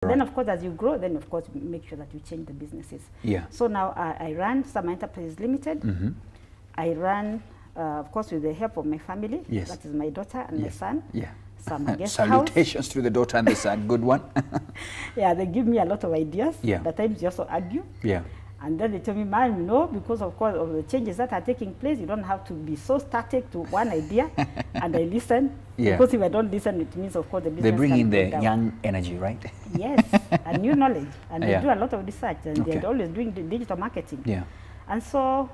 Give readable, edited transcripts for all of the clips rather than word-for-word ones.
Then, of course, as you grow, then, of course, make sure that you change the businesses. Yeah. So now I run Summer Enterprises Limited. I run, of course, with the help of my family. Yes. That is my daughter and my son. Yeah. Summer Guest Salutations House. to the daughter and the son. Good one. Yeah, they give me a lot of ideas. Yeah. At times, you also argue. Yeah. And then they tell me, man, no, because of course of the changes that are taking place, you don't have to be so static to one idea. And I listen. Yeah. Because if I don't listen, it means, of course, the business They bring can in go the down. young energy, right? Yes, and new knowledge. And Yeah. they do a lot of research. And Okay. they're always doing the digital marketing. Yeah. And so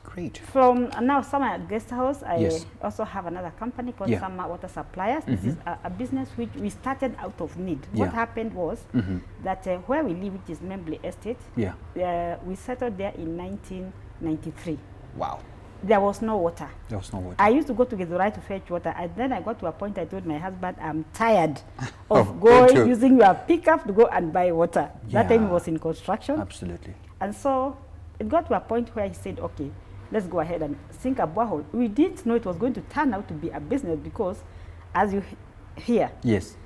Great. from now Summer Guest House, I Yes. also have another company called Yeah. Summer Water Suppliers. This is a business which we started out of need. Yeah. What happened was that where we live, which is Membley Estate, Yeah. we settled there in 1993. Wow. There was no water. There was no water. I used to go to Githurai to fetch water, and then I got to a point I told my husband, I'm tired of Of going, going to- using your pickup to go and buy water. That time Yeah. he was in construction. Absolutely. And so it got to a point where he said, okay, let's go ahead and sink a borehole. We didn't know it was going to turn out to be a business because, as you hear, Yes.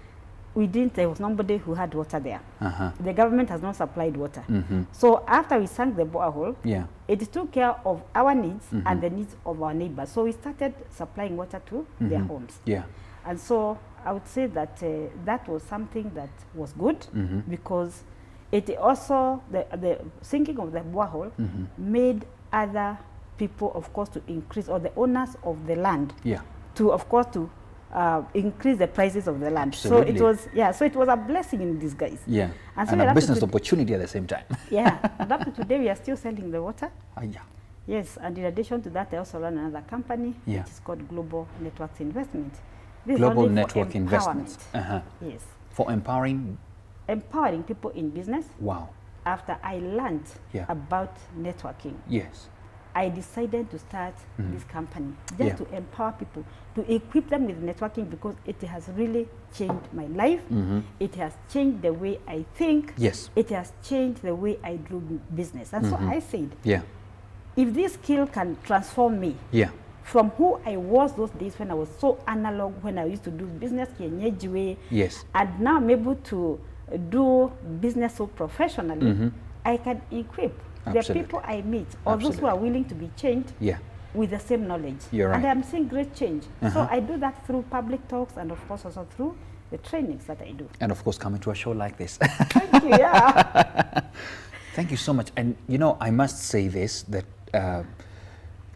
there was nobody who had water there. Uh-huh. The government has not supplied water. So after we sank the borehole, Yeah. it took care of our needs and the needs of our neighbors. So we started supplying water to their homes. Yeah. And so I would say that that was something that was good because it also, the sinking of the borehole made other people, of course, to increase, or the owners of the land, Yeah. to, of course, to increase the prices of the land. Absolutely. So it was, yeah, so it was a blessing in disguise. Yeah. And so And we're a up to business to- opportunity at the same time. Yeah, and up to today, we are still selling the water. Yeah. Yes, and in addition to that, I also run another company, Yeah. which is called Global Networks Investment. This is Global only for network investments. empowerment. Yes, For empowering. empowering people in business. Wow. After I learned Yeah. about networking, Yes. I decided to start this company just Yeah. to empower people, to equip them with networking, because it has really changed my life. It has changed the way I think. Yes. It has changed the way I do business. And so I said, Yeah. if this skill can transform me Yeah. from who I was those days when I was so analog, when I used to do business kienyeji way, Yes. and now I'm able to do business so professionally, I can equip the Absolutely. people I meet, or those who are willing to be changed, Yeah. with the same knowledge. You're right. And I'm seeing great change. So I do that through public talks, and of course also through the trainings that I do. And of course, coming to a show like this. Thank you. Yeah. Thank you so much. And you know, I must say this, that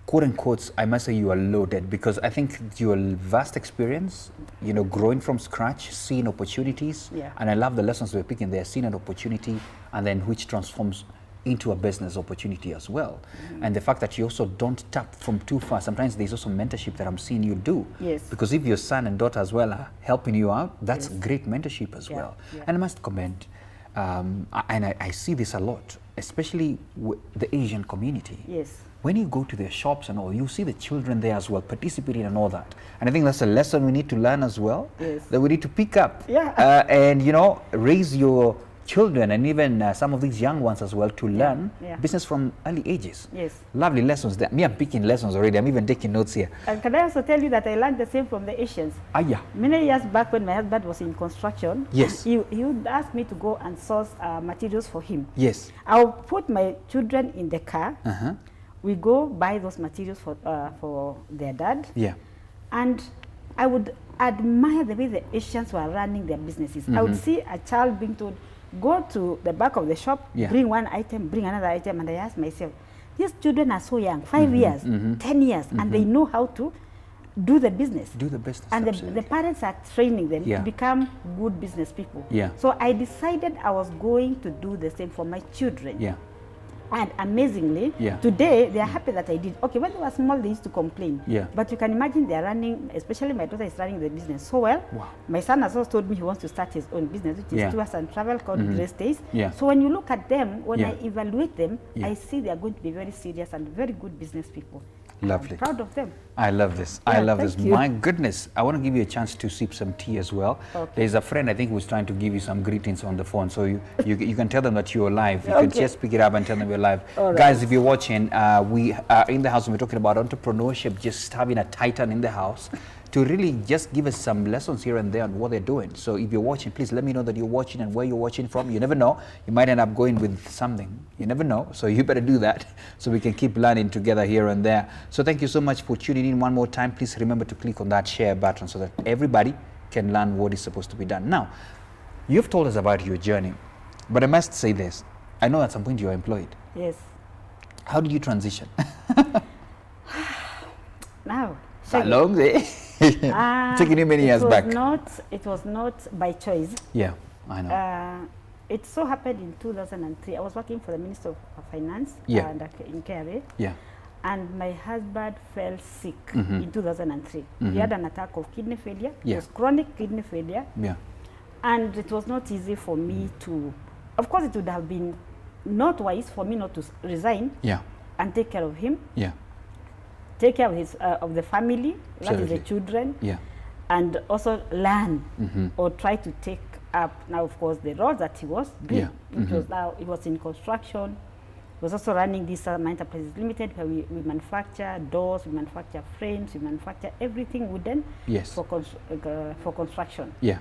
quote unquote, I must say you are loaded, because I think your vast experience, you know, growing from scratch, seeing opportunities, Yeah. and I love the lessons we're picking there, seeing an opportunity, and then which transforms into a business opportunity as well. And the fact that you also don't tap from too far. Sometimes there's also mentorship that I'm seeing you do. Yes. Because if your son and daughter as well are helping you out, that's Yes. great mentorship as Yeah, well. yeah. And I must comment, and I see this a lot, especially with the Asian community. Yes. When you go to their shops and all, you see the children there as well, participating and all that. And I think that's a lesson we need to learn as well, Yes. that we need to pick up. Yeah. And, you know, raise your children and even some of these young ones as well to learn Yeah. business from early ages. Yes. Lovely lessons there. Me, I'm picking lessons already. I'm even taking notes here. And can I also tell you that I learned the same from the Asians? Ah, yeah. Many years back when my husband was in construction, Yes. he would ask me to go and source materials for him. Yes. I'll put my children in the car. Uh-huh. We go buy those materials for their dad. Yeah. And I would admire the way the Asians were running their businesses. I would see a child being told, go to the back of the shop, Yeah. bring one item, bring another item, and I ask myself, these children are so young, 5 years, 10 years, and they know how to do the business. Do the business. And the absolutely. parents are training them Yeah. to become good business people. Yeah. So I decided I was going to do the same for my children. Yeah. And amazingly, Yeah. today they are happy that I did. Okay, when they were small, they used to complain. Yeah. But you can imagine they are running, especially my daughter is running the business so well. Wow. My son has also told me he wants to start his own business, which is Yeah. tours and travel, called Grace Days. Yeah. So when you look at them, when Yeah. I evaluate them, Yeah. I see they are going to be very serious and very good business people. Lovely. I'm proud of them. I love this. I Yeah, love this. thank you. My goodness. I want to give you a chance to sip some tea as well. Okay. There's a friend I think who's trying to give you some greetings on the phone. So you can tell them that you're live. You can Okay. just pick it up and tell them you're live. All right. Guys, if you're watching, we are in the house and we're talking about entrepreneurship, just having a titan in the house to really just give us some lessons here and there on what they're doing. So if you're watching, please let me know that you're watching and where you're watching from. You never know. You might end up going with something. You never know. So you better do that so we can keep learning together here and there. So thank you so much for tuning in one more time. Please remember to click on that share button so that everybody can learn what is supposed to be done. Now, you've told us about your journey, but I must say this. I know at some point you're employed. Yes. How did you transition? Now, How long? Taking you many years back. It was not by choice. Yeah, I know. It so happened in 2003. I was working for the Minister of Finance in KRA. Yeah. And my husband fell sick in 2003. He had an attack of kidney failure. It was chronic kidney failure. Yeah. And it was not easy for me to, of course it would have been not wise for me not to resign and take care of him. Yeah. Take care of his of the family, that is the children, and also learn or try to take up now, of course, the role that he was doing. It was now it was in construction. He was also running this Enterprises Limited, where we manufacture doors, we manufacture frames, we manufacture everything wooden for construction. Yeah,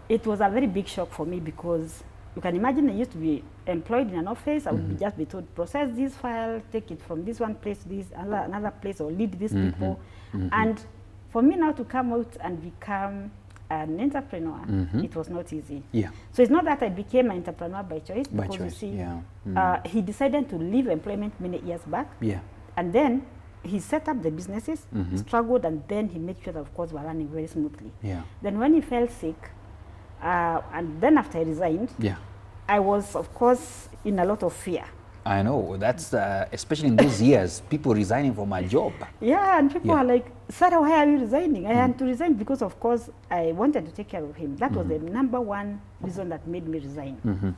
it was a very big shock for me because you can imagine I used to be employed in an office. I would just be told, process this file, take it from this one place to this another place, or lead these people. And for me now to come out and become an entrepreneur, it was not easy. Yeah. So it's not that I became an entrepreneur by choice, because you see, he decided to leave employment many years back. Yeah. And then he set up the businesses, struggled, and then he made sure that, of course, we're running very smoothly. Yeah. Then when he fell sick, and then after I resigned, I was, of course, in a lot of fear. I know, that's especially in those years, people resigning from my job. Yeah, and people are like, Sarah, why are you resigning? I had to resign because, of course, I wanted to take care of him. That was the #1 reason that made me resign.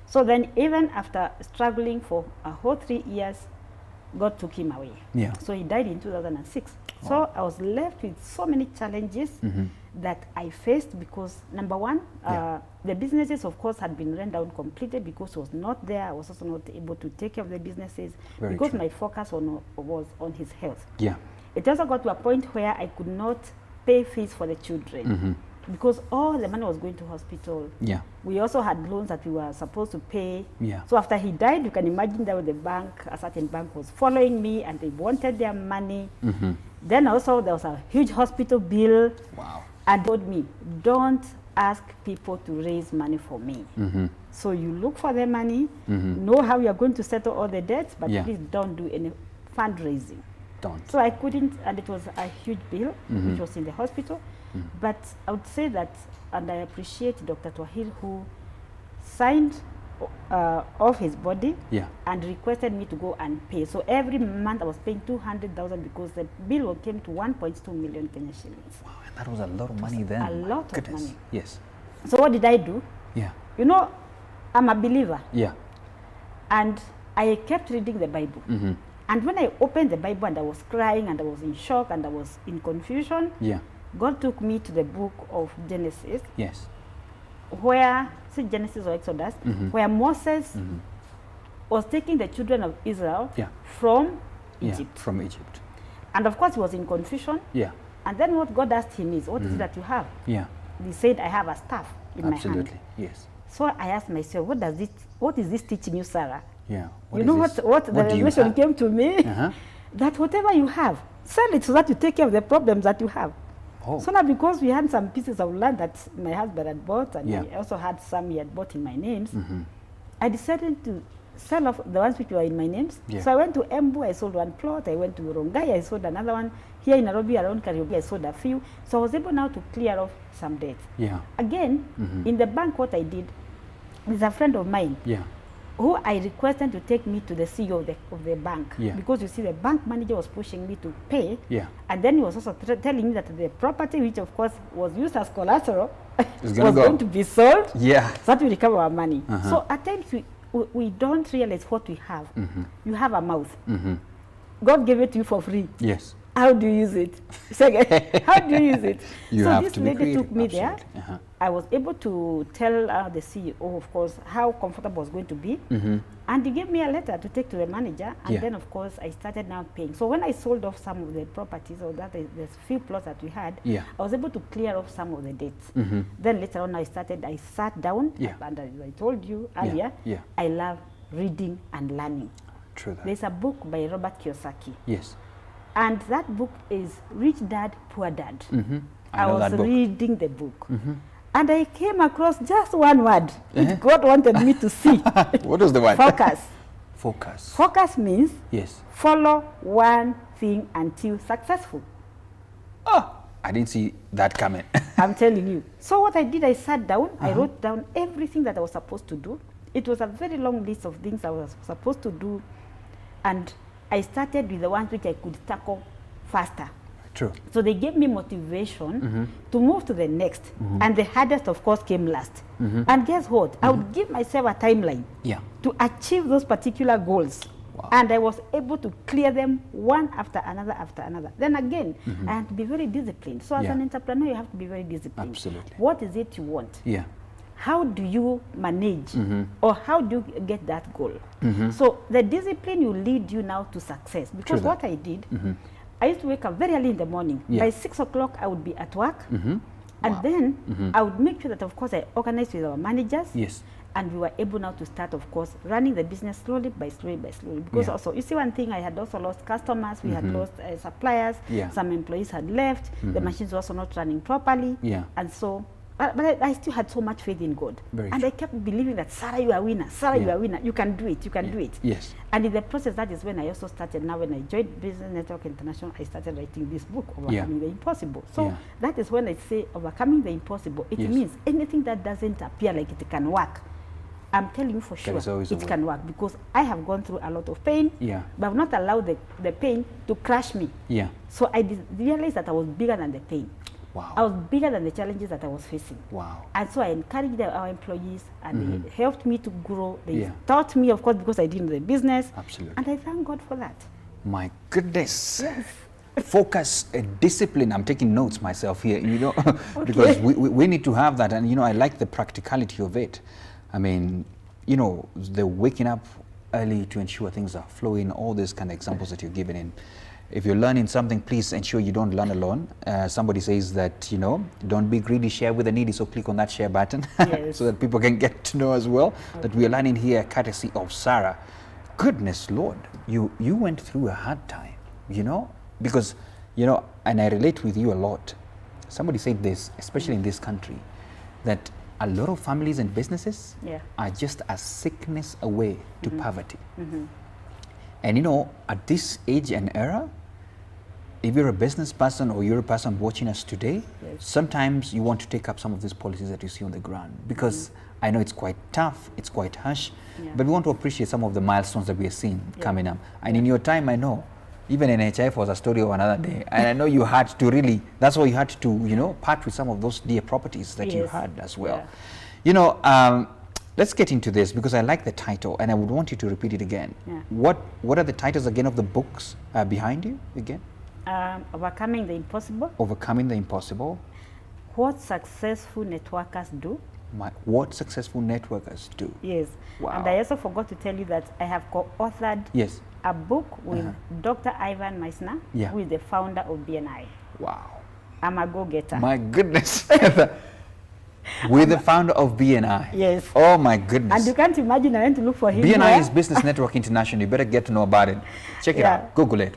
So then, even after struggling for a whole 3 years, God took him away. Yeah. So he died in 2006. Wow. So I was left with so many challenges that I faced because, #1, the businesses, of course, had been run down completely because I was not there. I was also not able to take care of the businesses because my focus was on his health. Yeah. It also got to a point where I could not pay fees for the children because all the money was going to hospital. Yeah. We also had loans that we were supposed to pay. Yeah. So after he died, you can imagine that the bank, a certain bank, was following me and they wanted their money. Then also there was a huge hospital bill. Wow. And told me, don't ask people to raise money for me. So you look for the money, know how you're going to settle all the debts, but please don't do any fundraising. Don't. So I couldn't, and it was a huge bill, which was in the hospital. But I would say that, and I appreciate Dr. Twahir, who signed off his body and requested me to go and pay. So every month I was paying 200,000 because the bill came to 1.2 million Kenya shillings. Wow, and that was a lot of money then. A lot of money. Yes. So what did I do? Yeah. You know, I'm a believer. Yeah. And I kept reading the Bible. And when I opened the Bible and I was crying and I was in shock and I was in confusion, God took me to the book of Genesis. Yes. Where, say Genesis or Exodus, where Moses was taking the children of Israel from Egypt. From Egypt. And of course he was in confusion. Yeah. And then what God asked him is, what is it that you have? Yeah. He said, I have a staff in my hand. Absolutely, yes. So I asked myself, what is this teaching you, Sarah? Yeah. You know what the revelation came to me? That whatever you have, sell it so that you take care of the problems that you have. Oh. So now, because we had some pieces of land that my husband had bought, and I also had some he had bought in my names, I decided to sell off the ones which were in my names. Yeah. So I went to Embu, I sold one plot. I went to Rongai, I sold another one. Here in Nairobi, around Kariuki, I sold a few. So I was able now to clear off some debts. Yeah. Again, in the bank, what I did, there's a friend of mine who I requested to take me to the CEO of the bank. Yeah. Because you see, the bank manager was pushing me to pay. Yeah. And then he was also telling me that the property, which of course was used as collateral, was going to be sold. Yeah. So that we recover our money. So at times we don't realize what we have. You have a mouth. God gave it to you for free. Yes. how do you use it? Second, how do you use it? You so have this to be lady creative. took me Absolutely. there. I was able to tell the CEO, of course, how comfortable I was going to be. And he gave me a letter to take to the manager. And then, of course, I started now paying. So when I sold off some of the properties, or that there's few plots that we had, I was able to clear off some of the debts. Then later on, I sat down. And as I told you earlier, I love reading and learning. True that. There's a book by Robert Kiyosaki. Yes. And that book is Rich Dad, Poor Dad. I was that book. reading the book. And I came across just one word, which God wanted me to see. What was the word? Focus. Focus. Focus means Yes. follow one thing until successful. Oh, I didn't see that coming. I'm telling you. So what I did, I sat down, I wrote down everything that I was supposed to do. It was a very long list of things I was supposed to do. And I started with the ones which I could tackle faster. True. So they gave me motivation to move to the next. And the hardest, of course, came last. And guess what? I would give myself a timeline to achieve those particular goals. Wow. And I was able to clear them one after another after another. Then again, I had to be very disciplined. So as an entrepreneur, you have to be very disciplined. Absolutely. What is it you want? Yeah. How do you manage or how do you get that goal? So the discipline will lead you now to success. Because what I did, I used to wake up very early in the morning. By 6 o'clock, I would be at work. And then I would make sure that, of course, I organized with our managers. Yes. And we were able now to start, of course, running the business slowly by slowly by slowly. Because also, you see one thing, I had also lost customers. We had lost suppliers. Some employees had left. The machines were also not running properly. And so, but I still had so much faith in God. I kept believing that, Sarah, you are a winner. Sarah, you are a winner. You can do it. You can do it. Yes. And in the process, that is when I also started. Now, when I joined Business Network International, I started writing this book, Overcoming the Impossible. So that is when I say Overcoming the Impossible. It means anything that doesn't appear like it can work. I'm telling you for sure it can work, because I have gone through a lot of pain, but I've not allowed the pain to crush me. So I realized that I was bigger than the pain. Wow. I was bigger than the challenges that I was facing. Wow. And so I encouraged our employees, and they helped me to grow. They taught me, of course, because I didn't know the business. Absolutely. And I thank God for that. My goodness. Focus, discipline. I'm taking notes myself here, because we need to have that. And, I like the practicality of it. I mean, the waking up early to ensure things are flowing, all these kind of examples that you're giving in. If you're learning something, please ensure you don't learn alone. Somebody says that, don't be greedy, share with the needy. So click on that share button so that people can get to know as well that we are learning here courtesy of Sarah. Goodness Lord, you went through a hard time, because, and I relate with you a lot. Somebody said this, especially in this country, that a lot of families and businesses are just a sickness away to poverty. And at this age and era, if you're a business person or you're a person watching us today, sometimes you want to take up some of these policies that you see on the ground, because I know it's quite tough, it's quite harsh, but we want to appreciate some of the milestones that we are seeing coming up. And in your time, I know, even NHIF was a story of another day. And I know you had to really, that's why you had to, part with some of those dear properties that you had as well. Let's get into this, because I like the title and I would want you to repeat it again. What are the titles again of the books behind you again? Overcoming the Impossible. Overcoming the Impossible. What successful networkers do. What successful networkers do. Yes. Wow. And I also forgot to tell you that I have co-authored a book with Dr. Ivan Meissner, who is the founder of BNI. Wow. I'm a go-getter. My goodness. With the founder of BNI. Yes. Oh my goodness. And you can't imagine, I went to look for him. BNI is Business Network International. You better get to know about it. Check it out. Google it.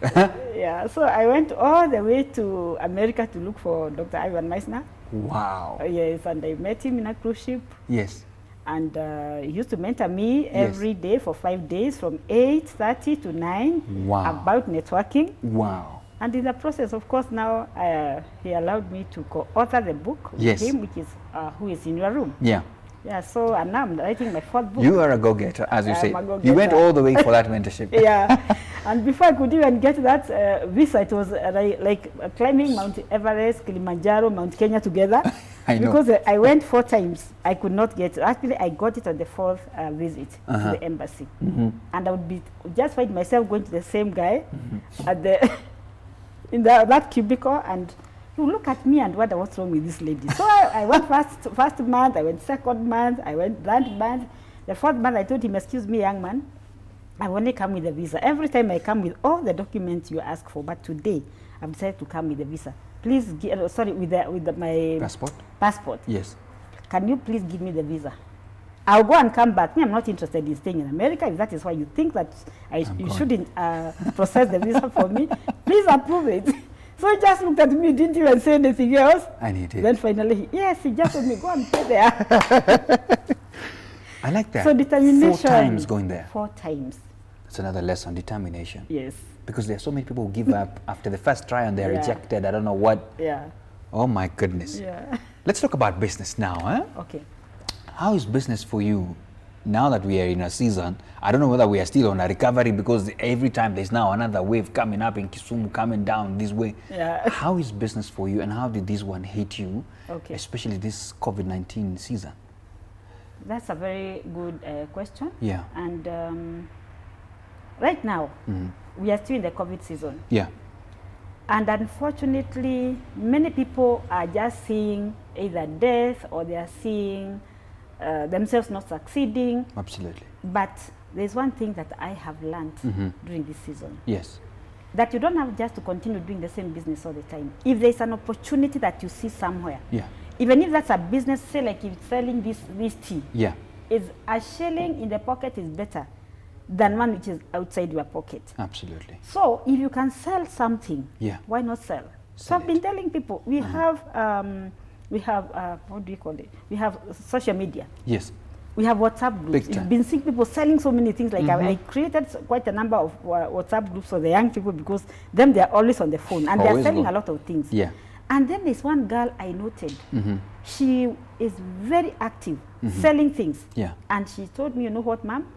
So I went all the way to America to look for Dr. Ivan Meissner. Wow. Yes, and I met him in a cruise ship. Yes. And he used to mentor me every day for 5 days from 8:30 to 9 about networking. Wow. And in the process, of course, now he allowed me to co-author the book with him, which is Who is in Your Room. Yeah, so and now I'm writing my 4th book. You are a go-getter, as you say. You went all the way for that mentorship. And before I could even get that visa, it was like climbing Mount Everest, Kilimanjaro, Mount Kenya together. I know. Because I went 4 times. I could not get it. Actually, I got it on the 4th visit to the embassy. And I would just find myself going to the same guy at the in that cubicle, and you look at me and wonder what's wrong with this lady. So I went first month, I went second month, I went third month. The fourth month I told him, excuse me, young man, I only come with a visa. Every time I come with all the documents you ask for, but today I've decided to come with a visa. Please, with my passport. Yes. Can you please give me the visa? I'll go and come back. Me, I'm not interested in staying in America. If that is why you think that you shouldn't process the visa for me, please approve it. So he just looked at me, didn't even say anything else. And he did. Then finally, he just told me, go and stay there. I like that. So determination. 4 times going there. 4 times. That's another lesson, determination. Yes. Because there are so many people who give up after the first try and they're rejected. I don't know what. Yeah. Oh my goodness. Yeah. Let's talk about business now. Huh? Okay. How is business for you now that we are in a season? I don't know whether we are still on a recovery because every time there's now another wave coming up in Kisumu, coming down this way. Yeah. How is business for you and how did this one hit you, especially this COVID-19 season? That's a very good question. Yeah. And right now, we are still in the COVID season. Yeah. And unfortunately, many people are just seeing either death or they are seeing themselves not succeeding. Absolutely. But there's one thing that I have learned during this season. Yes. That you don't have just to continue doing the same business all the time. If there's an opportunity that you see somewhere, even if that's a business, say like if selling this tea, is a shilling in the pocket is better than one which is outside your pocket. Absolutely. So if you can sell something, why not sell? So I've been telling people, we have what do you call it? We have social media. Yes. We have WhatsApp groups. You've been seeing people selling so many things. Like I created quite a number of WhatsApp groups for the young people because them they are always on the phone and they are selling a lot of things. Yeah. And then there's one girl I noted. She is very active, selling things. Yeah. And she told me, you know what, ma'am?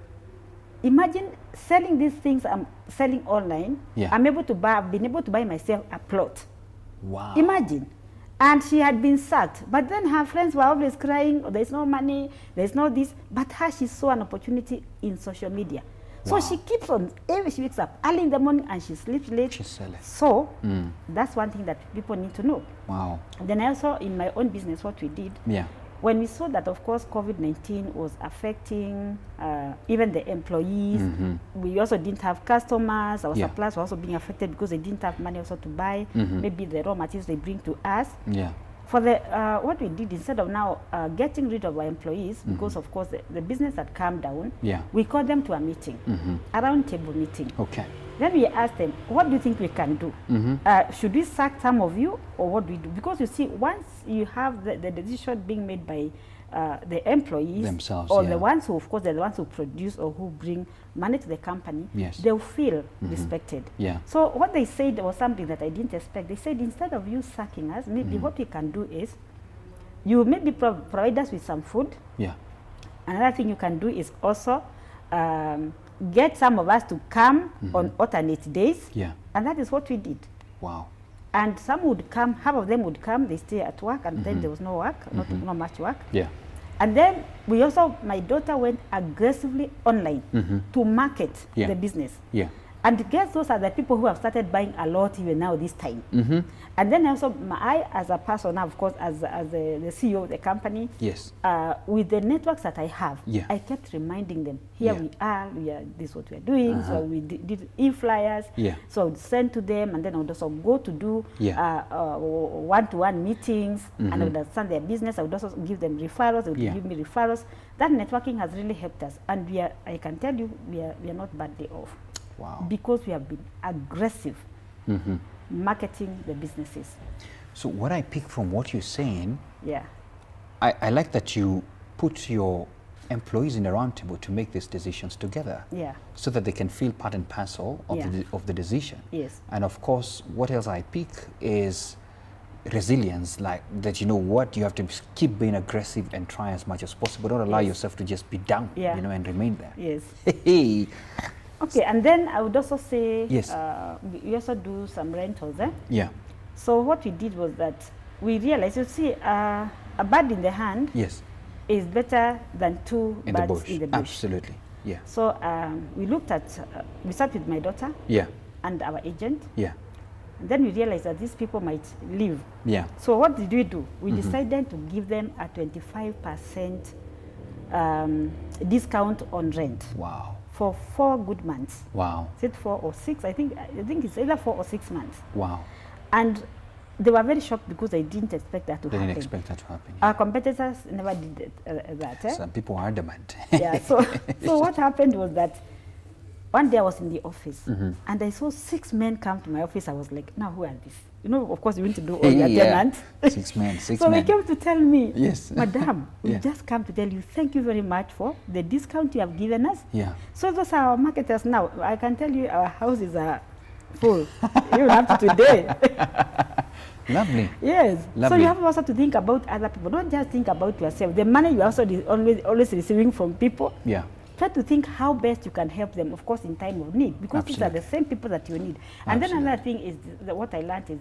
Imagine selling these things I'm selling online. Yeah. I've been able to buy myself a plot. Wow. Imagine. And she had been sacked. But then her friends were always crying, oh, there's no money, there's no this. But her, she saw an opportunity in social media. So she keeps on, every she wakes up early in the morning and she sleeps late. She's selling. So that's one thing that people need to know. Wow. Then also in my own business, what we did, when we saw that, of course, COVID-19 was affecting even the employees, we also didn't have customers. Our suppliers were also being affected because they didn't have money also to buy maybe the raw materials they bring to us. Yeah. For the what we did, instead of now getting rid of our employees, because of course the business had calmed down, we called them to a meeting, a round table meeting. Okay. Then we asked them, what do you think we can do? Should we sack some of you, or what do we do? Because you see, once you have the decision being made by the employees themselves, or the ones who, of course, they're the ones who produce or who bring money to the company, they'll feel respected. Yeah. So what they said was something that I didn't expect. They said, instead of you sacking us, maybe what we can do is, you maybe provide us with some food. Yeah. Another thing you can do is also get some of us to come on alternate days. Yeah. And that is what we did. Wow. And some would come, half of them would come, they stay at work, and then there was no work, not much work. Yeah. And then we also, my daughter went aggressively online to market the business. Yeah. And guess those are the people who have started buying a lot even now this time. And then also, I as a person, of course, as the CEO of the company, with the networks that I have, I kept reminding them, here we are, this is what we are doing. So we did e-flyers. So I would send to them, and then I would also go to do one-to-one meetings, and I would understand their business. I would also give them referrals. They would give me referrals. That networking has really helped us. And I can tell you, we are not badly off. Wow. Because we have been aggressive marketing the businesses. So what I pick from what you're saying, yeah, I like that you put your employees in a round table to make these decisions together. Yeah. So that they can feel part and parcel of the decision. Yes. And of course, what else I pick is resilience, like that, you know what, you have to keep being aggressive and try as much as possible. Don't allow yourself to just be down, you know, and remain there. Yes. Hey. Okay, and then I would also say, yes, we also do some rentals. Yeah. So what we did was that we realized, you see, a bird in the hand is better than two birds in the bush. Absolutely, yeah. So we looked at, we sat with my daughter and our agent. Yeah. And then we realized that these people might leave. Yeah. So what did we do? We decided to give them a 25% discount on rent. Wow. For 4 good months. Wow. Is it 4 or 6? I think it's either 4 or 6 months. Wow. And they were very shocked because they didn't expect that to happen. They didn't expect that to happen. Our competitors never did that. Eh? Some people are adamant. Yeah. So what happened was that one day I was in the office and I saw 6 men come to my office. I was like, now who are these? You know, of course, you want to do all your tenants. 6 men, 6 so men. they came to tell me, yes, Madam, we just come to tell you, thank you very much for the discount you have given us. Yeah. So those are our marketers now. I can tell you our houses are full. You have to today. Lovely. Yes. Lovely. So you have also to think about other people. Don't just think about yourself. The money you also always receiving from people. Yeah. Try to think how best you can help them, of course, in time of need, because these are the same people that you need. And then another thing is what I learned is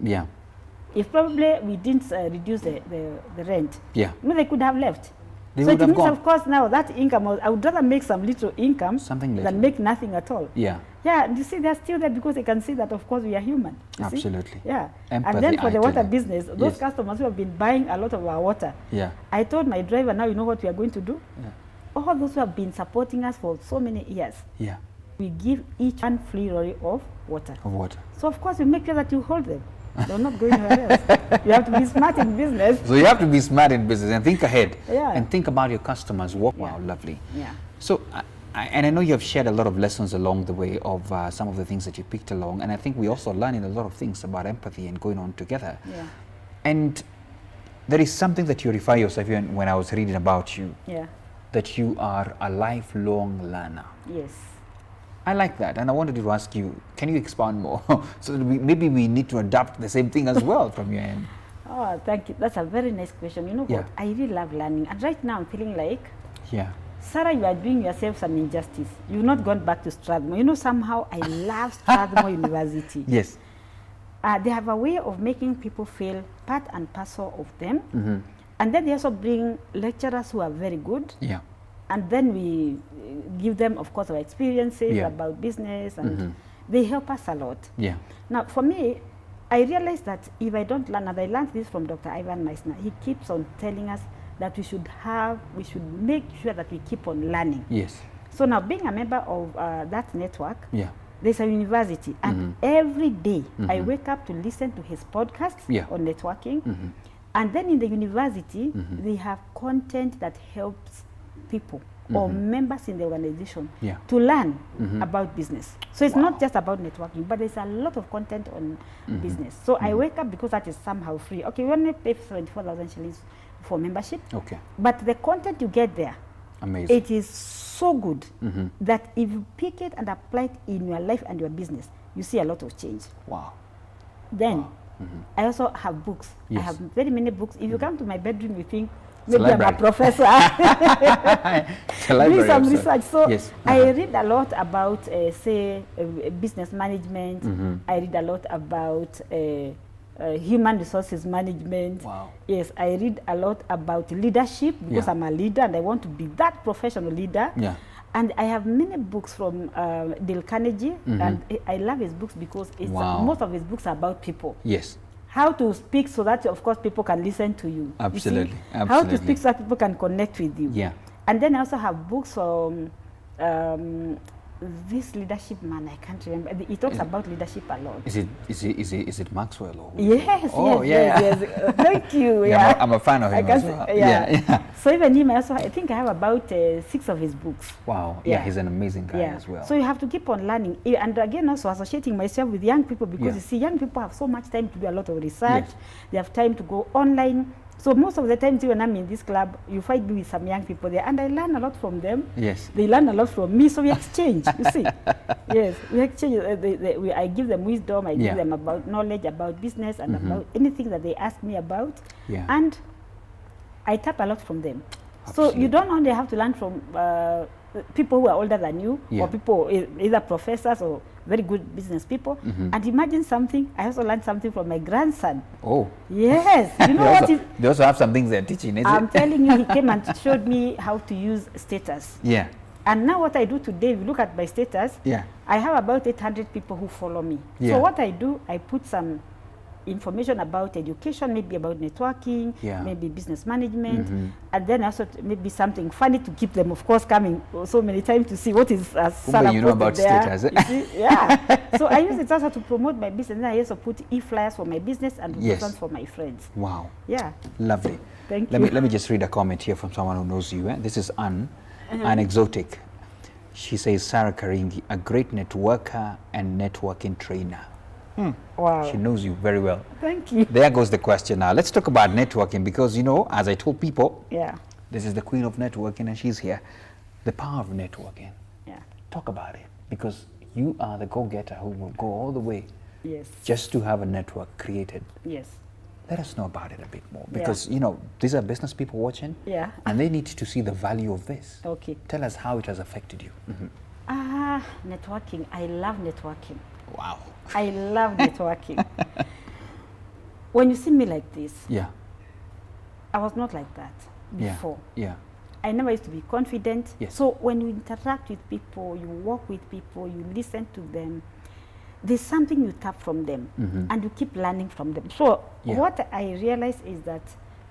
yeah. If probably we didn't reduce the rent, yeah, no, they could have left. They so would it have means, gone. of course, now that income, I would rather make some little income than make nothing at all. Yeah. Yeah, you see, they're still there because they can see that, of course, we are human. Absolutely. See? Yeah. Empathy, and then for the water actually. business, those customers who have been buying a lot of our water, I told my driver, now you know what we are going to do? Yeah. All those who have been supporting us for so many years, we give each one free lorry of water. So, of course, we make sure that you hold them. They're not going anywhere else. You have to be smart in business. So you have to be smart in business and think ahead. Yeah. And think about your customers. Wow, lovely. Yeah. So, and I know you have shared a lot of lessons along the way of some of the things that you picked along. And I think we also learning a lot of things about empathy and going on together. Yeah. And there is something that you refer yourself in when I was reading about you. Yeah. That you are a lifelong learner. Yes. I like that, and I wanted to ask you, can you expand more? So maybe we need to adapt the same thing as well from your end. Oh, thank you. That's a very nice question. You know what? I really love learning. And right now I'm feeling like, Sarah, you are doing yourself some injustice. You've not gone back to Strathmore. You know, somehow I love Strathmore University. Yes. They have a way of making people feel part and parcel of them. And then they also bring lecturers who are very good. Yeah. And then we give them, of course, our experiences about business, and they help us a lot. Yeah. Now, for me, I realized that if I don't learn, and I learned this from Dr. Ivan Meissner, he keeps on telling us that we should make sure that we keep on learning. Yes. So now, being a member of that network, there's a university, and every day I wake up to listen to his podcasts on networking. And then in the university, they have content that helps people or members in the organization to learn about business. So it's not just about networking, but there's a lot of content on business. So I wake up because that is somehow free. Okay, we only pay 74,000 shillings for membership. Okay. But the content you get there, amazing. It is so good that if you pick it and apply it in your life and your business, you see a lot of change. Wow. Then I also have books. I have very many books. If you come to my bedroom, you think maybe I'm a professor. Doing some research. So I read a lot about, say, business management. I read a lot about human resources management. Wow. Yes, I read a lot about leadership because I'm a leader and I want to be that professional leader. Yeah. And I have many books from Dale Carnegie, and I love his books because it's most of his books are about people. Yes. How to speak so that, of course, people can listen to you. Absolutely. You how to speak so that people can connect with you. Yeah. And then I also have books from this leadership man, I can't remember. He talks about leadership a lot. Is it Maxwell? Or yes, yes. Thank you. Yeah, I'm a fan of him as well. Yeah. So even him, I think I have about 6 of his books. Wow. Yeah, he's an amazing guy as well. So you have to keep on learning. And again, also associating myself with young people because you see, young people have so much time to do a lot of research. They have time to go online. So most of the times when I'm in this club, you find me with some young people there, and I learn a lot from them. Yes. They learn a lot from me, so we exchange, you see. Yes, we exchange. I give them wisdom, I give them about knowledge, about business, and about anything that they ask me about. Yeah. And I tap a lot from them. Absolutely. So you don't only have to learn from people who are older than you, or people, either professors or very good business people. And imagine something, I also learned something from my grandson. Oh. Yes. You know they also have some things they're teaching, I'm telling you, he came and showed me how to use status. Yeah. And now what I do today, if you look at my status, Yeah. I have about 800 people who follow me. Yeah. So what I do, I put some information about education, maybe about networking, Yeah. maybe business management, and then also maybe something funny to keep them, of course, coming so many times to see what is Sarah you know about posted there. status, eh? You see? Yeah. So I use it also to promote my business. And I also put e-flyers for my business and promotions for my friends. Wow. Yeah. Lovely. Thank Let you. me just read a comment here from someone who knows you. This is Anne Exotic. She says, Sarah Karingi, a great networker and networking trainer. Wow. She knows you very well. Thank you. There goes the question now. Let's talk about networking because, you know, as I told people, Yeah. this is the queen of networking and she's here. The power of networking. Yeah. Talk about it because you are the go-getter who will go all the way Yes. just to have a network created. Yes. Let us know about it a bit more because, you know, these are business people watching Yeah. and they need to see the value of this. Okay. Tell us how it has affected you. Networking. I love networking. Wow. I love networking. When you see me like this, Yeah. I was not like that before. Yeah. I never used to be confident. Yes. So when you interact with people, you work with people, you listen to them, there's something you tap from them and you keep learning from them. So what I realized is that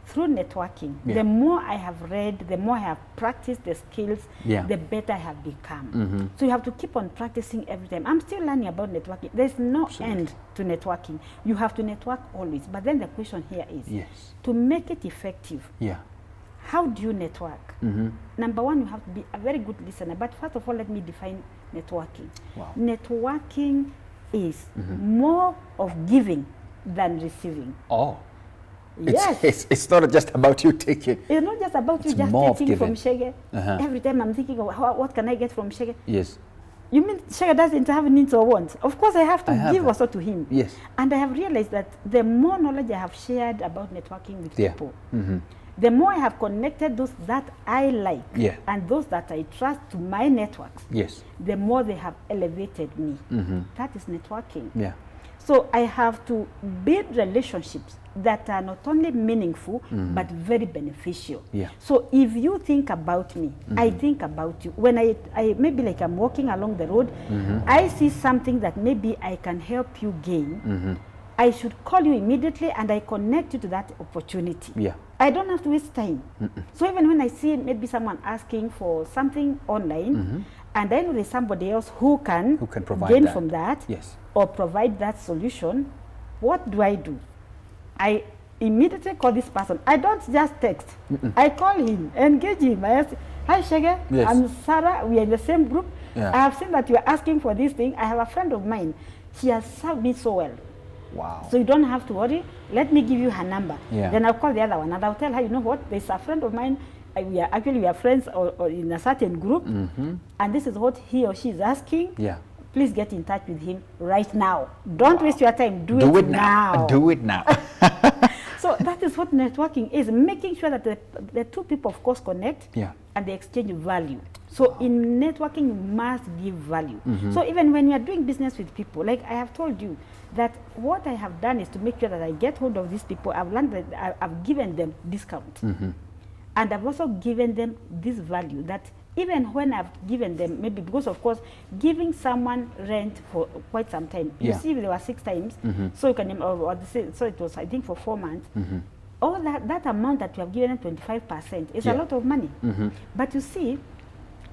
through networking, the more I have read, the more I have practiced the skills, the better I have become. So you have to keep on practicing every time. I'm still learning about networking. There's no end to networking. You have to network always. But then the question here is, to make it effective, how do you network? Number one, you have to be a very good listener. But first of all, let me define networking. Wow. Networking is more of giving than receiving. Oh. Yes. It's not just about you taking. It's not just about you It's just more of taking from giving. Shege. Every time I'm thinking, of what can I get from Shege? Yes. You mean Shege doesn't have needs or wants? Of course, I have to give also to him. Yes. And I have realized that the more knowledge I have shared about networking with people, the more I have connected those that I like and those that I trust to my networks, the more they have elevated me. That is networking. Yeah. So I have to build relationships that are not only meaningful but very beneficial. Yeah. So if you think about me, I think about you. When I maybe like I'm walking along the road, I see something that maybe I can help you gain. I should call you immediately and I connect you to that opportunity. Yeah. I don't have to waste time. So even when I see maybe someone asking for something online, and I know there's somebody else who can provide gain that from that, yes, or provide that solution, what do? I immediately call this person. I don't just text. I call him, engage him. I ask, hi Shege, yes, I'm Sarah, we are in the same group. Yeah. I have seen that you are asking for this thing. I have a friend of mine. She has served me so well. Wow. So you don't have to worry. Let me give you her number. Yeah. Then I'll call the other one and I'll tell her, you know what, there's a friend of mine. We are friends or in a certain group, and this is what he or she is asking. Yeah. Please get in touch with him right now. Don't waste your time. Do it now. Do it now. So that is what networking is, making sure that the two people, of course, connect and they exchange value. So in networking, you must give value. So even when you are doing business with people, like I have told you, that what I have done is to make sure that I get hold of these people. I've learned that I've given them discount. And I've also given them this value that even when I've given them, maybe because of course, giving someone rent for quite some time, you see there were 6 times, so you can, so it was I think for 4 months, all that amount that you have given them, 25%, is a lot of money. But you see,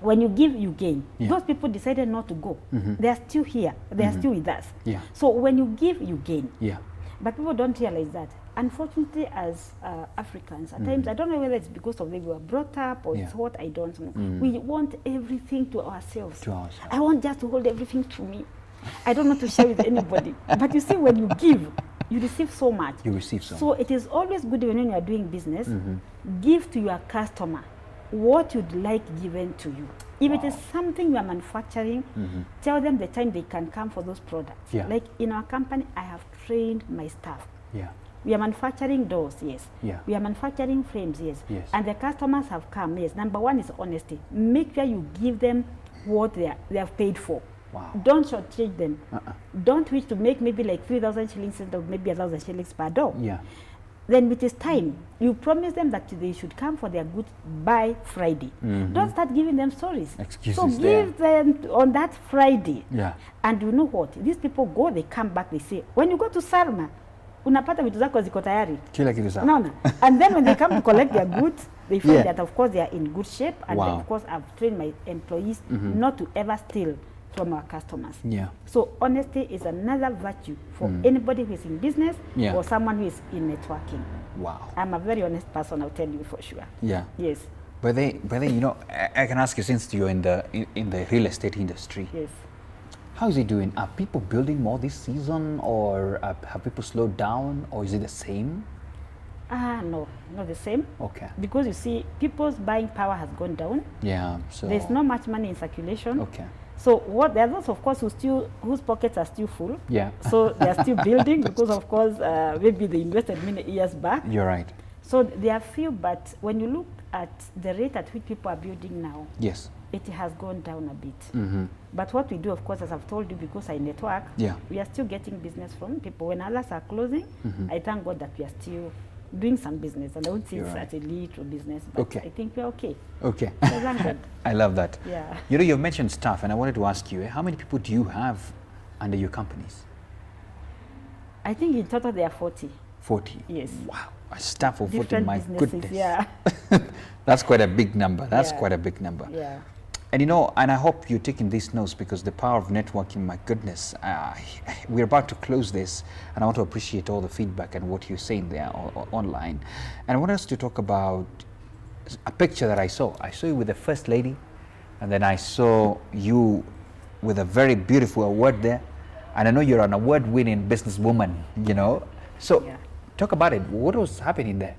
when you give, you gain. Those people decided not to go. They are still here. They are still with us. So when you give, you gain. But people don't realize that. Unfortunately, as Africans, at times, I don't know whether it's because of the way we were brought up or it's what, I don't know. We want everything to ourselves. I want just to hold everything to me. I don't want to share with anybody. But you see, when you give, you receive so much. You receive so much. So it is always good when you are doing business, give to your customer what you'd like given to you. If it is something you are manufacturing, tell them the time they can come for those products. Like in our company, I have trained my staff. We are manufacturing doors, yes. We are manufacturing frames, yes. And the customers have come, yes. Number one is honesty. Make sure you give them what they have paid for. Don't shortchange them. Don't wish to make maybe like 3,000 shillings instead of maybe 1,000 shillings per door. then it is time. You promise them that they should come for their goods by Friday. Don't start giving them stories. Excuses so give them on that Friday. Yeah. And you know what? These people go, they come back, they say, when you go to Salma, unapata vitu zako ziko tayari. Kila kitu sawa. No. And then when they come to collect their goods, they find that of course they are in good shape, and Wow. of course I've trained my employees not to ever steal from our customers. Yeah. So honesty is another virtue for anybody who is in business or someone who is in networking. Wow. I'm a very honest person, I'll tell you for sure. Yeah. Yes. But then, you know, I can ask you, since you're in the real estate industry. Yes. How is it doing? Are people building more this season, or have people slowed down, or is it the same? No, not the same. Okay. Because you see, people's buying power has gone down. Yeah. So There's not much money in circulation. Okay. So what there are those, of course, whose pockets are still full. Yeah. So they are still building because, of course, maybe they invested many years back. You're right. So there are few, but when you look at the rate at which people are building now, Yes. it has gone down a bit. But what we do, of course, as I've told you, because I network, Yeah. we are still getting business from people. When others are closing, I thank God that we are still doing some business. And I won't say You're it's right. a little business, but Okay. I think we're okay. Okay. So thank God. I love that. Yeah. You know, you mentioned staff, and I wanted to ask you, how many people do you have under your companies? I think in total there are 40. 40. Yes. Wow. A staff of 40, Different my businesses, goodness. yeah. That's quite a big number. That's Yeah. quite a big number. Yeah. And you know, and I hope you're taking these notes, because the power of networking, my goodness, we're about to close this, and I want to appreciate all the feedback and what you're saying there online. And I want us to talk about a picture that I saw. I saw you with the First Lady, and then I saw you with a very beautiful award there. And I know you're an award-winning businesswoman, you know. So Yeah. talk about it. What was happening there?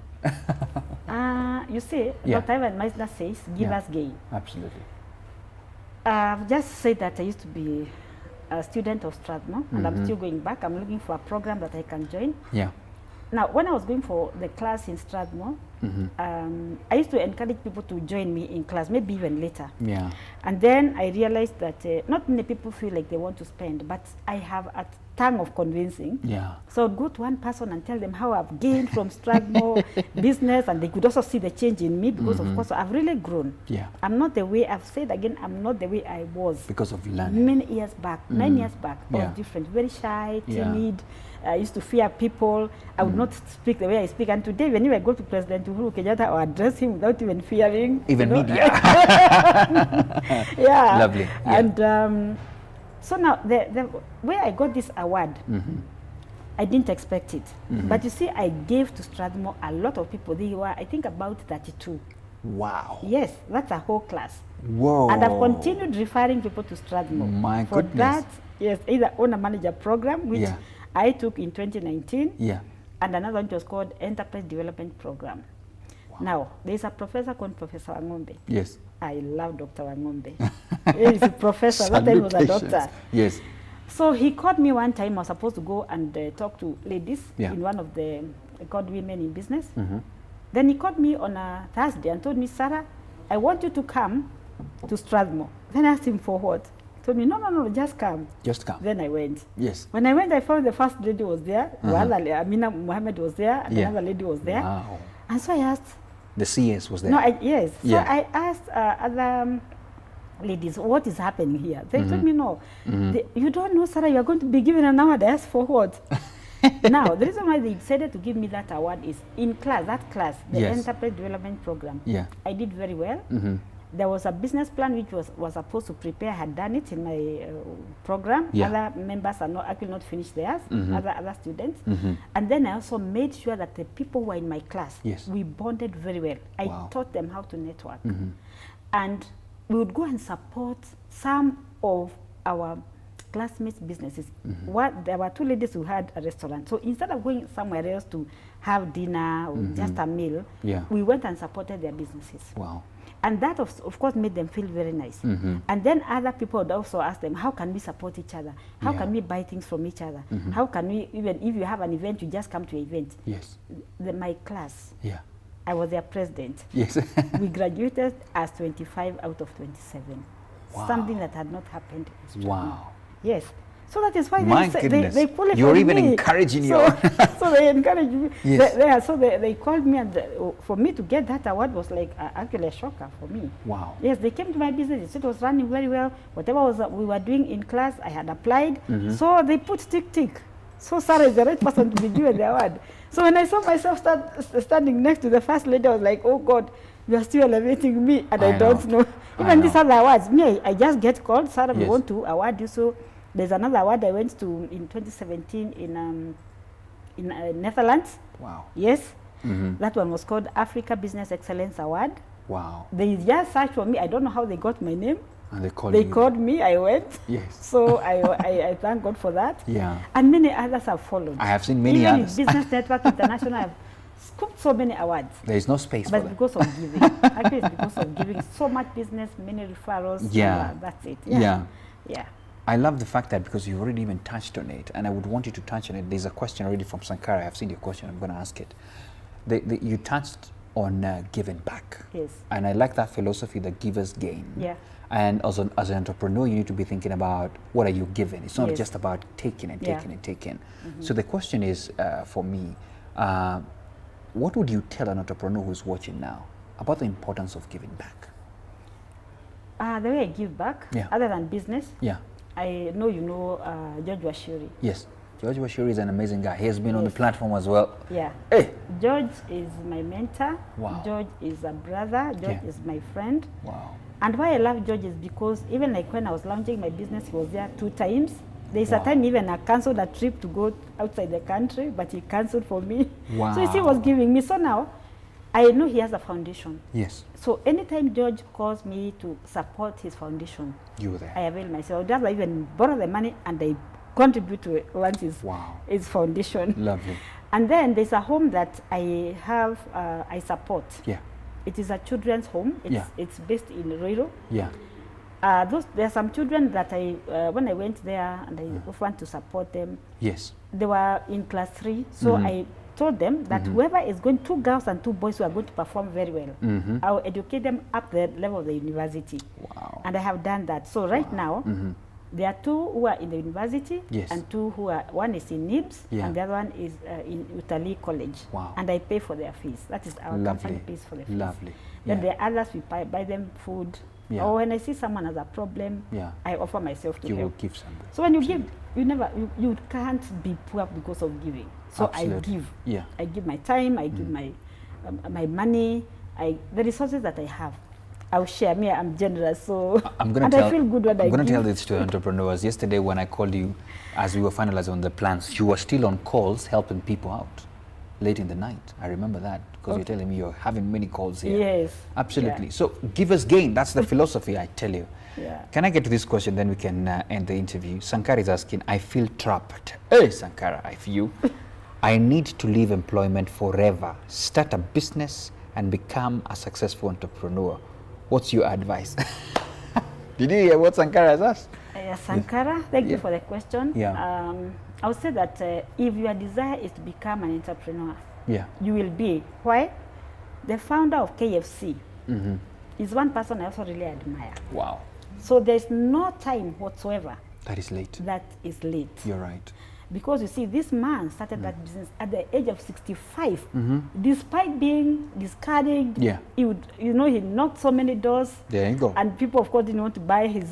You see, Yeah. Dr. Ivan Meisner says, give Yeah. us gain. Absolutely. I've just said that I used to be a student of Strathmore, and I'm still going back. I'm looking for a program that I can join. Yeah. Now, when I was going for the class in Strathmore, I used to encourage people to join me in class, maybe even later. Yeah. And then I realized that not many people feel like they want to spend, but I have a tongue of convincing. Yeah. So I'd go to one person and tell them how I've gained from Strathmore business, and they could also see the change in me, because of course I've really grown. Yeah. I'm not the way, I've said again, I'm not the way I was Because of learning. many years back, 9 years back. I Yeah. was different, very shy, Yeah. timid. I used to fear people. I would not speak the way I speak. And today, whenever I go to President Uhuru Kenyatta, I will address him without even fearing. Even you know. media. Yeah. Lovely. Yeah. And so now, the way I got this award, I didn't expect it. But you see, I gave to Strathmore a lot of people. They were, I think, about 32. Wow. Yes, that's a whole class. Whoa. And I've continued referring people to Strathmore. My For goodness. that, yes, either owner manager program, which Yeah. I took in 2019, Yeah. and another one was called Enterprise Development Program. Now, there's a professor called Professor Wangombe. Yes. I love Dr. Wangombe. He's a professor, that time he was a Salutations. doctor. Yes. So he called me one time. I was supposed to go and talk to ladies Yeah. in one of the called Women in Business. Then he called me on a Thursday and told me, Sarah, I want you to come to Strathmore. Then I asked him for what? He told me, no, just come. Just come. Then I went. Yes. When I went, I found the first lady was there. Amina Mohammed was there, and Yeah. another lady was there. Wow. And so I asked, The CS was there. yes. So Yeah. I asked other ladies, what is happening here? They told me, no. You don't know, Sarah, you are going to be given an award. I asked for what? Now, the reason why they decided to give me that award is in class, the Yes. Enterprise Development Program. Yeah. I did very well. There was a business plan which was supposed to prepare. I had done it in my program. Yeah. Other members are not actually not finished theirs, other students. And then I also made sure that the people who were in my class, Yes. we bonded very well. I Wow. taught them how to network. And we would go and support some of our classmates' businesses. There were two ladies who had a restaurant. So instead of going somewhere else to have dinner or just a meal, Yeah. we went and supported their businesses. Wow. And that, of course, made them feel very nice. And then other people would also ask them, how can we support each other? How Yeah. can we buy things from each other? How can we, even if you have an event, you just come to an event. Yes. My class, Yeah. I was their president. Yes. We graduated as 25 out of 27. Wow. Something that had not happened. in Strathmore. Wow. Yes. So that is why My they, goodness. they pull it You're from even me. encouraging so, your... so they encourage me. Yes. So they called me, and for me to get that award was like actually a shocker for me. Wow. Yes, they came to my business. It was running very well. Whatever we were doing in class, I had applied. So they put tick. So Sarah is the right person to be given the award. So when I saw myself standing next to the first lady, I was like, oh God, you are still elevating me, and I don't know. Even these other awards, me, I just get called, Sarah, we want to award you. So there's another award I went to in 2017 in Netherlands. Wow. Yes. That one was called Africa Business Excellence Award. Wow. They just searched for me. I don't know how they got my name. And they called me, I went. Yes. So I thank God for that. Yeah. And many others have followed. I have seen many Even others. Business Network International have scooped so many awards. There is no space for But that. because of giving. Actually, it's because of giving. So much business, many referrals. Yeah. And, that's it. Yeah. Yeah. I love the fact that because you've already even touched on it, and I would want you to touch on it. There's a question already from Sankara. I've seen your question. I'm going to ask it. You touched on giving back. Yes. And I like that philosophy that givers gain. Yeah. And as an entrepreneur, you need to be thinking about what are you giving. It's not Yes. just about taking and taking and taking. So the question is, for me, what would you tell an entrepreneur who's watching now about the importance of giving back? The way I give back, other than business, I know you know George Washuri. Yes. George Washuri is an amazing guy. He has been on the platform as well. Yeah. Hey. George is my mentor. Wow. George is a brother. George is my friend. Wow. And why I love George is because even like when I was launching my business, he was there 2 times. There's a time even I cancelled a trip to go outside the country, but he cancelled for me. Wow. So he was giving me. So now I know he has a foundation. Yes. So anytime George calls me to support his foundation, you were there. I avail myself. Just I even borrow the money and I contribute to it once his foundation. Lovely. And then there's a home that I have, I support. Yeah. It is a children's home. It's based in Ruiru. Yeah. There are some children that when I went there and I want to support them. Yes. They were in class 3. So I told them that whoever is going, 2 girls and 2 boys who are going to perform very well, I will educate them up the level of the university. Wow. And I have done that. So right now, there are 2 who are in the university and 2 who are, one is in NIBS and the other one is in Utalii College. Wow. And I pay for their fees. That is our company pays for the fees. Lovely. Then the others, we buy them food. Or when I see someone has a problem, I offer myself to help. You will give something. So when you give, you can't be poor because of giving. So I give. Yeah. I give my time, I give my money, the resources that I have. I'll share. Me, I'm generous, so I feel good when I'm going to tell this to entrepreneurs. Yesterday when I called you, as we were finalizing on the plans, you were still on calls helping people out late in the night. I remember that because you're telling me you're having many calls here. Yes. Absolutely. Yeah. So givers gain. That's the philosophy, I tell you. Yeah. Can I get to this question, then we can end the interview? Sankara is asking, I feel trapped. Hey, Sankara, I feel I need to leave employment forever, start a business, and become a successful entrepreneur. What's your advice? Did you hear what Sankara has asked? Sankara, thank you for the question. Yeah. I would say that if your desire is to become an entrepreneur, you will be. Why? The founder of KFC is one person I also really admire. Wow. So there's no time whatsoever that is late. That is late. You're right. Because you see, this man started that business at the age of 65. Despite being discarded, he would, he knocked so many doors. There you go. And people, of course, didn't want to buy his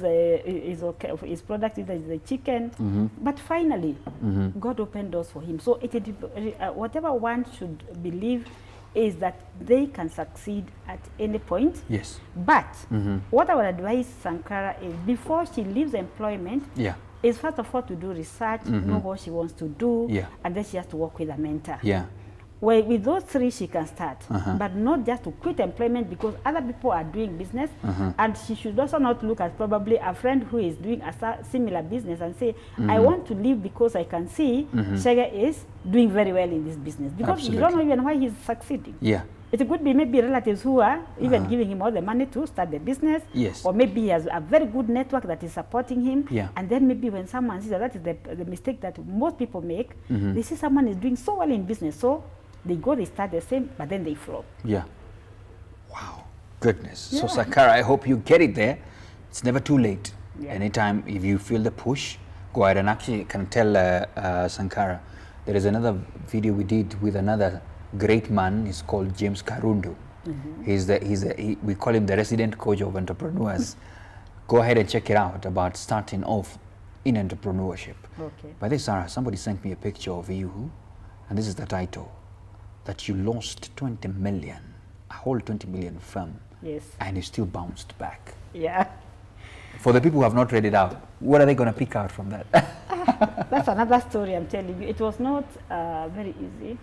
product, either the chicken. But finally, God opened doors for him. So whatever one should believe is that they can succeed at any point. Yes. But what I would advise Sankara is, before she leaves employment, is first of all to do research, know what she wants to do, and then she has to work with a mentor. Well, with those 3 she can start, but not just to quit employment because other people are doing business, and she should also not look at probably a friend who is doing a similar business and say, I want to leave because I can see Shega is doing very well in this business, because you don't know even why he's succeeding. It could be maybe relatives who are even giving him all the money to start the business. Or maybe he has a very good network that is supporting him. And then maybe when someone sees that is the mistake that most people make, they see someone is doing so well in business. So they start the same, but then they flop. Wow. Goodness. So Sankara, I hope you get it there. It's never too late. Anytime if you feel the push, go ahead and actually can tell Sankara, there is another video we did with another great man. He's called James Karundu. We call him the resident coach of entrepreneurs. Go ahead and check it out about starting off in entrepreneurship. Okay. By this, Sarah, somebody sent me a picture of you, and this is the title, that you lost 20 million, a whole 20 million firm. Yes. And you still bounced back. Yeah. For the people who have not read it out, what are they going to pick out from that? That's another story I'm telling you. It was not very easy.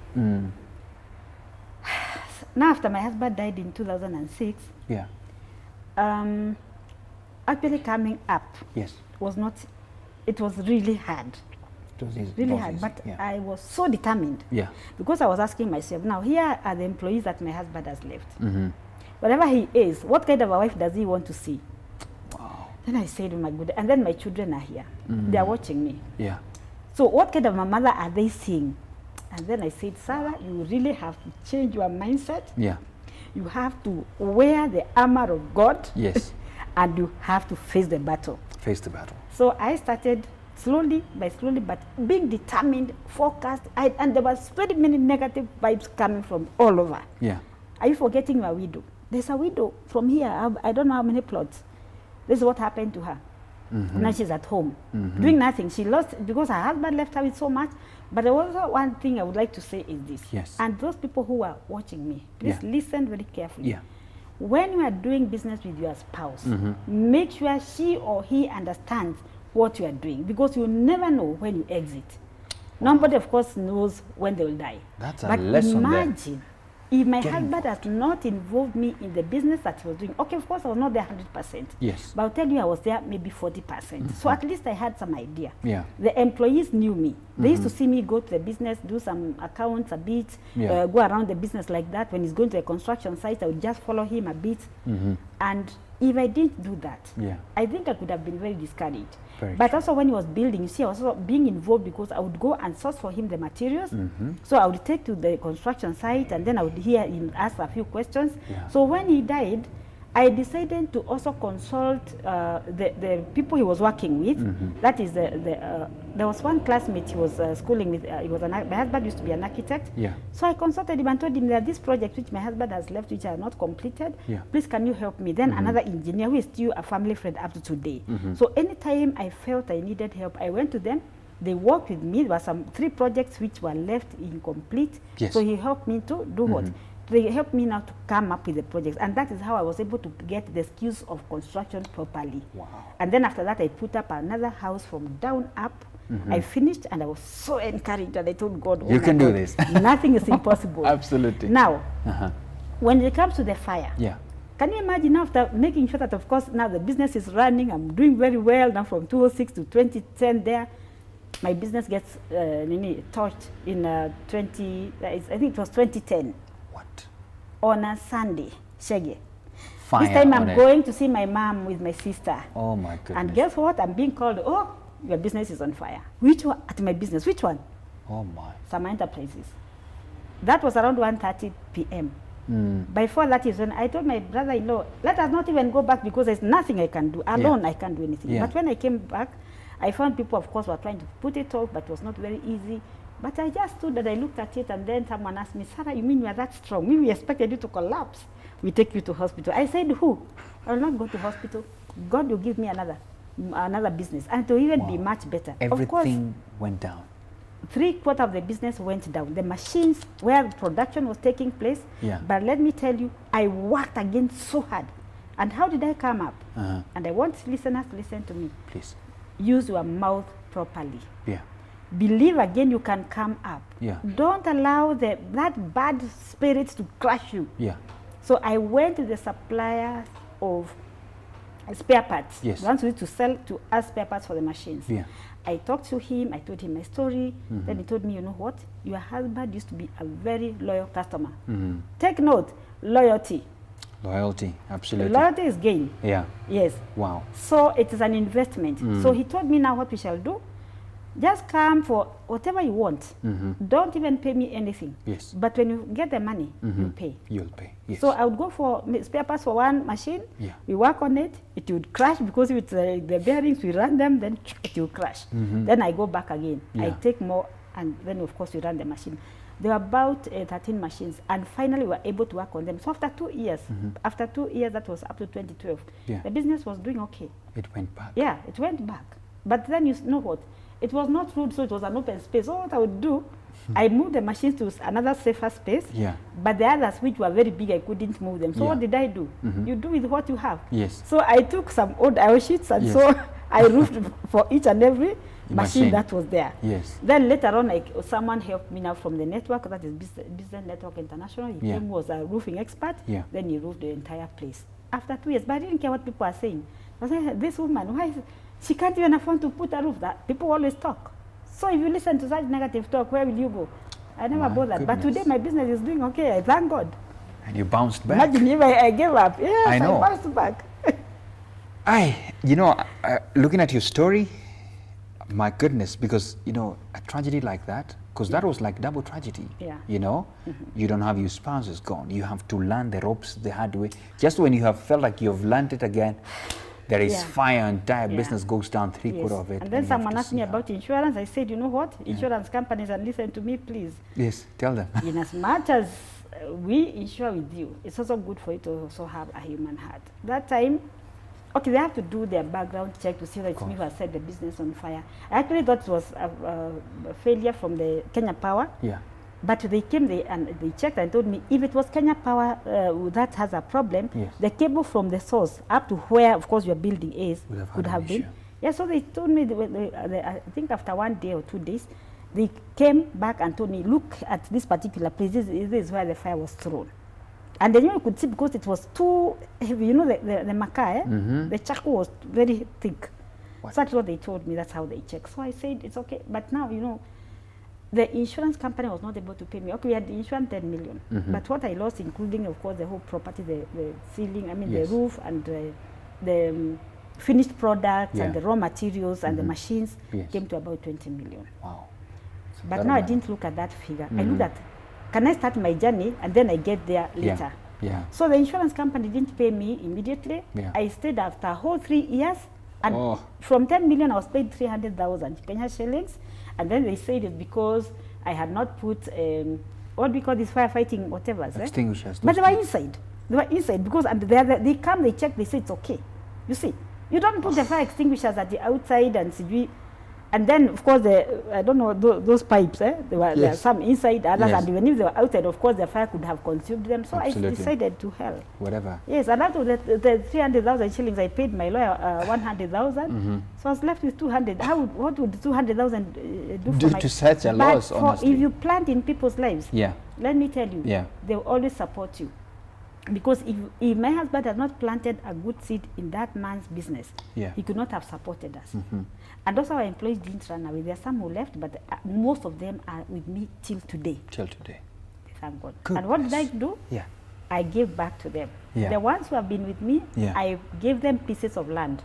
Now, after my husband died in 2006, Yeah. Actually coming up Yes. was not, it was really hard. It was easy. Really It was hard, easy. but Yeah. I was so determined. Yeah. Because I was asking myself, now here are the employees that my husband has left. Whatever he is, what kind of a wife does he want to see? Wow. Then I said, oh my God, and then my children are here. They are watching me. Yeah. So what kind of a mother are they seeing? And then I said, Sarah, you really have to change your mindset. Yeah. You have to wear the armor of God. Yes. And you have to face the battle. Face the battle. So I started slowly, but being determined, focused, and there was very many negative vibes coming from all over. Yeah. Are you forgetting your widow? There's a widow from here. I don't know how many plots. This is what happened to her. Now she's at home, doing nothing. She lost because her husband left her with so much. But also one thing I would like to say is this. Yes. And those people who are watching me, please listen very carefully. Yeah. When you are doing business with your spouse, make sure she or he understands what you are doing, because you never know when you exit. Nobody, of course, knows when they will die. That's a but lesson there. imagine if my Get husband involved. has not involved me in the business that he was doing. Okay, of course, I was not there 100%. Yes. But I'll tell you, I was there maybe 40%. So at least I had some idea. Yeah. The employees knew me. They used to see me go to the business, do some accounts a bit, Yeah. go around the business like that. When he's going to a construction site, I would just follow him a bit. And if I didn't do that, Yeah. I think I could have been very discouraged. Very But true. also when he was building, you see, I was also being involved because I would go and source for him the materials. So I would take to the construction site, and then I would hear him ask a few questions. Yeah. So when he died, I decided to also consult the people he was working with. That is, there was one classmate he was schooling with. My husband used to be an architect. Yeah. So I consulted him and told him that this project which my husband has left, which are not completed, Yeah. please can you help me? Then another engineer who is still a family friend up to today. So anytime I felt I needed help, I went to them. They worked with me. There were some 3 projects which were left incomplete. Yes. So he helped me to do what? They helped me now to come up with the projects. And that is how I was able to get the skills of construction properly. Wow. And then after that, I put up another house from down up. I finished and I was so encouraged, and I told God, oh You my can do God, this. Nothing is impossible. Absolutely. Now, when it comes to the fire, Yeah. can you imagine after making sure that, of course, now the business is running, I'm doing very well, now from 2006 to 2010 there, my business gets torched in I think it was 2010, What? on a Sunday, Shege. Fire This time on I'm it. going to see my mom with my sister. Oh my goodness. And guess what? I'm being called, oh, your business is on fire. Which one? At my business, which one? Oh my. Some enterprises. That was around 1:30 p.m. By 4 that is when I told my brother-in-law, let us not even go back because there's nothing I can do. Alone, I can't do anything. Yeah. But when I came back, I found people, of course, were trying to put it off, but it was not very easy. But I just stood and I looked at it, and then someone asked me, Sarah, you mean you are that strong? We expected you to collapse. We take you to hospital. I said, who? I will not go to hospital. God will give me another business, and to even be much better. Of course, Everything went down. 3/4 of the business went down. The machines where production was taking place. Yeah. But let me tell you, I worked again so hard. And how did I come up? And I want listeners to listen to me. Please. Use your mouth properly. Yeah. Believe again you can come up. Yeah. Don't allow that bad spirits to crush you. Yeah. So I went to the supplier of spare parts. Yes. Once we used to sell to us spare parts for the machines. Yeah. I talked to him, I told him my story. Then he told me, you know what? Your husband used to be a very loyal customer. Take note, loyalty. Loyalty. Absolutely. Loyalty is gain. Yeah. Yes. Wow. So it is an investment. So he told me now what we shall do. Just come for whatever you want. Don't even pay me anything. Yes. But when you get the money, you pay. You'll pay. Yes. So I would go for spare parts for one machine. Yeah. We work on it. It would crash because with the bearings, we run them, then it will crash. Then I go back again. I take more, and then of course we run the machine. There were about 13 machines, and finally we were able to work on them. So after 2 years, that was up to 2012, the business was doing okay. It went back. Yeah, it went back. But then you know what? It was not rude, so it was an open space. So what I would do, I moved the machines to another safer space. Yeah. But the others, which were very big, I couldn't move them. So what did I do? You do with what you have. Yes. So I took some old iron sheets, and so I roofed for each and every machine that was there. Yes. Then later on, someone helped me now from the network, that is Business Network International. He came, was a roofing expert. Then he roofed the entire place. After 2 years, but I didn't care what people are saying. I said, this woman, why is she can't even afford to put a roof? That people always talk. So if you listen to such negative talk, where will you go? I never bothered. But today my business is doing okay. I thank God. And you bounced back. Imagine if I gave up. Yes, I know. I bounced back. Looking at your story, my goodness, because, a tragedy like that, because that was like double tragedy. Yeah. You don't have your spouse is gone. You have to learn the ropes the hard way. Just when you have felt like you've learned it again, there is fire, entire business goes down 3/4 of it. And then someone asked me about insurance. I said, you know what? Insurance companies, and listen to me, please. Yes, tell them. In as much as we insure with you, it's also good for you to also have a human heart. That time, okay, they have to do their background check to see that it's me who has set the business on fire. I actually thought it was a failure from the Kenya Power. Yeah. But they came and they checked and told me if it was Kenya Power that has a problem, the cable from the source up to where, of course, your building is could have been. Yeah, so they told me, I think after 1 day or 2 days, they came back and told me, look at this particular place, this is where the fire was thrown. And then you could see because it was too heavy, the makaa, the charcoal was very thick. So that's what they told me, that's how they checked. So I said, it's okay. But now, the insurance company was not able to pay me. Okay, we had the insurance 10 million. But what I lost, including, of course, the whole property, the ceiling, the roof, and the finished products, and the raw materials, and the machines, came to about 20 million. Wow. But now I didn't look at that figure. I looked at, can I start my journey, and then I get there later. So the insurance company didn't pay me immediately. I stayed after a whole 3 years. And from 10 million, I was paid 300,000 Kenya shillings. And then they said it's because I had not put, what do we call this, firefighting whatever. Extinguishers. But they were inside. They were inside because and they come, they check, they say it's okay. You see, you don't put the fire extinguishers at the outside and see. And then, of course, I don't know, those pipes, there were some inside, others, and even if they were outside, of course, the fire could have consumed them. So I decided to hell. Whatever. Yes, and out of the 300,000 shillings, I paid my lawyer 100,000. So I was left with 200. What would 200,000 do for to such a loss, honestly? If you plant in people's lives, let me tell you, they will always support you. Because if my husband had not planted a good seed in that man's business, he could not have supported us. And also our employees didn't run away. There are some who left, but most of them are with me till today. Till today. Thank God. Goodness. And what did I do? I gave back to them. The ones who have been with me, I gave them pieces of land,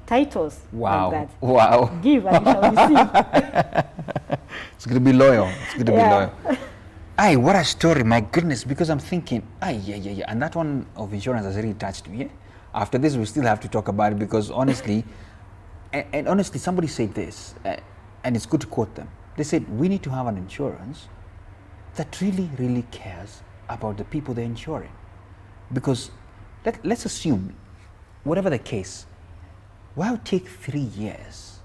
titles. Wow. Like that. Wow. Give and you shall receive. It's going to be loyal. It's going to be loyal. Aye, what a story, my goodness, because I'm thinking, and that one of insurance has really touched me. After this, we still have to talk about it because honestly, and honestly, somebody said this, and it's good to quote them. They said, we need to have an insurance that really, really cares about the people they're insuring. Because let's assume, whatever the case, why would it take 3 years?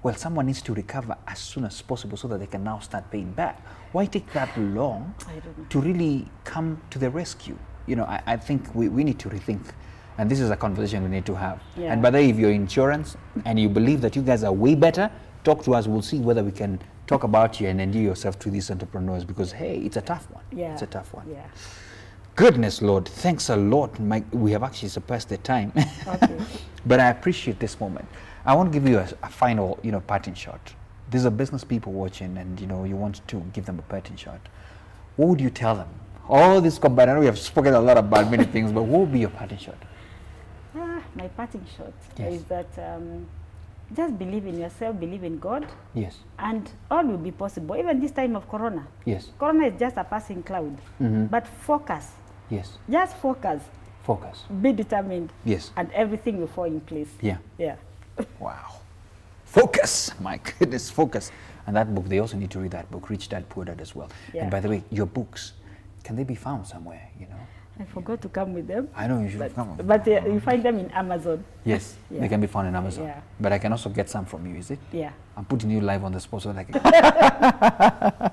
Well, someone needs to recover as soon as possible so that they can now start paying back. Why take that long to really come to the rescue? I think we need to rethink. And this is a conversation we need to have. And by the way, if you're insurance and you believe that you guys are way better, talk to us. We'll see whether we can talk about you and endear yourself to these entrepreneurs because, hey, it's a tough one. It's a tough one. Goodness, Lord, thanks a lot. We have actually surpassed the time. But I appreciate this moment. I want to give you a final, parting shot. These are business people watching and, you want to give them a parting shot. What would you tell them? All this combined, I know we have spoken a lot about many things, but what would be your parting shot? My parting shot is that just believe in yourself, believe in God, Yes. and all will be possible. Even this time of Corona. Yes. Corona is just a passing cloud. But focus. Yes. Just focus. Focus. Be determined. Yes. And everything will fall in place. Yeah. Yeah. Wow. Focus. My goodness, focus. And that book, they also need to read that book, Rich Dad Poor Dad as well. Yeah. And by the way, your books, can they be found somewhere, you know? I forgot to come with them. I know you should have come. But you find them in Amazon. Yes, Yeah. they can be found in Amazon. Yeah. But I can also get some from you, is it? Yeah. I'm putting you live on the spot so that I can.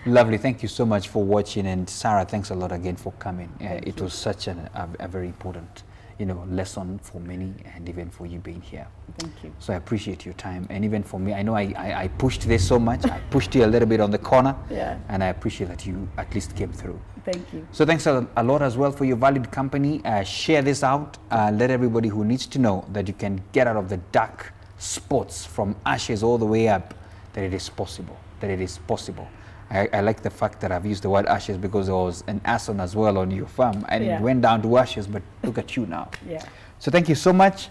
Lovely. Thank you so much for watching. And Sarah, thanks a lot again for coming. It was such a very important, you know, lesson for many, and even for you being here. Thank you. So I appreciate your time. And even for me, I know I pushed this so much. I pushed you a little bit on the corner. Yeah. And I appreciate that you at least came through. Thank you. So thanks a lot as well for your valued company. Share this out. Let everybody who needs to know that you can get out of the dark spots from ashes all the way up, that it is possible, that it is possible. I like the fact that I've used the word ashes because there was an asson as well on your farm, and Yeah. it went down to ashes, but look at you now. Yeah. So thank you so much.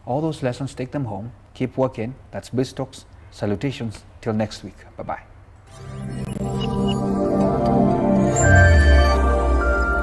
All those lessons, take them home. Keep working. That's Biz Talks. Salutations. Till next week. Bye-bye.